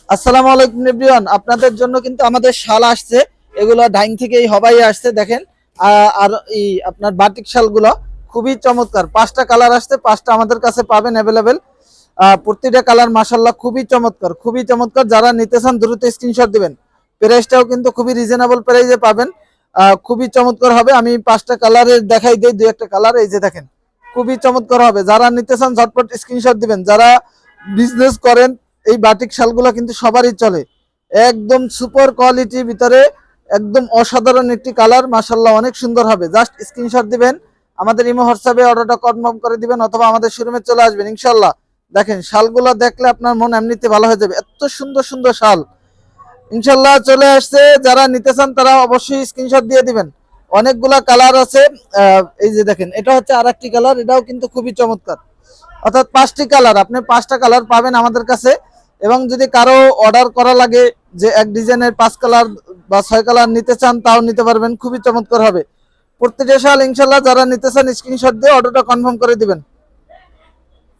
আসসালামু আলাইকুম এভরিওয়ান, আপনাদের জন্য কিন্তু আমাদের শাল আসছে। এগুলো ডাইং থেকে এই হবাই আসছে, দেখেন। আর এই আপনার বাটিক শালগুলো খুবই চমৎকার। 5টা কালার আসছে, 5টা আমাদের কাছে পাবেন অ্যাভেলেবেল। প্রতিটা কালার মাশাআল্লাহ খুবই চমৎকার, খুবই চমৎকার। যারা নিতে চান দ্রুত স্ক্রিনশট দিবেন। প্রাইসটাও কিন্তু খুবই রিজনেবল প্রাইসে পাবেন। খুবই চমৎকার হবে। আমি 5টা কালারের দেখাই দিই, দুই একটা কালার এই যে দেখেন, খুবই চমৎকার হবে। যারা নিতে চান ঝটপট স্ক্রিনশট দিবেন। যারা বিজনেস করেন, এই বাটিক শালগুলো কিন্তু সবারই চলে। একদম সুপার কোয়ালিটির ভিতরে, একদম অসাধারণ একটি কালার, মাশাআল্লাহ অনেক সুন্দর হবে। জাস্ট স্ক্রিনশট দিবেন, আমাদের ইমো হোয়াটসঅ্যাপে অর্ডারটা কনফার্ম করে দিবেন, অথবা আমাদের শোরুমে চলে আসবেন ইনশাআল্লাহ। দেখেন শালগুলো দেখলে আপনার মন এমনিতে ভালো হয়ে যাবে, এত সুন্দর সুন্দর শাল ইনশাআল্লাহ চলে আসছে। যারা নিতে চান তারা অবশ্যই স্ক্রিনশট দিয়ে দিবেন। অনেকগুলা কালার আছে। এই যে দেখেন, এটা হচ্ছে আরেকটি কালার, এটাও কিন্তু খুবই চমৎকার। অর্থাৎ 5টি কালার, আপনি 5টা কালার পাবেন আমাদের কাছে। এবং যদি কারো অর্ডার করা লাগে যে এক ডিজাইনের 5 কালার বা 6 কালার নিতে চান, তাও নিতে পারবেন, খুবই চমৎকার হবে প্রত্যেকটা শাল ইনশাআল্লাহ। যারা নিতে চান স্ক্রিনশট দিয়ে অর্ডারটা কনফার্ম করে দিবেন।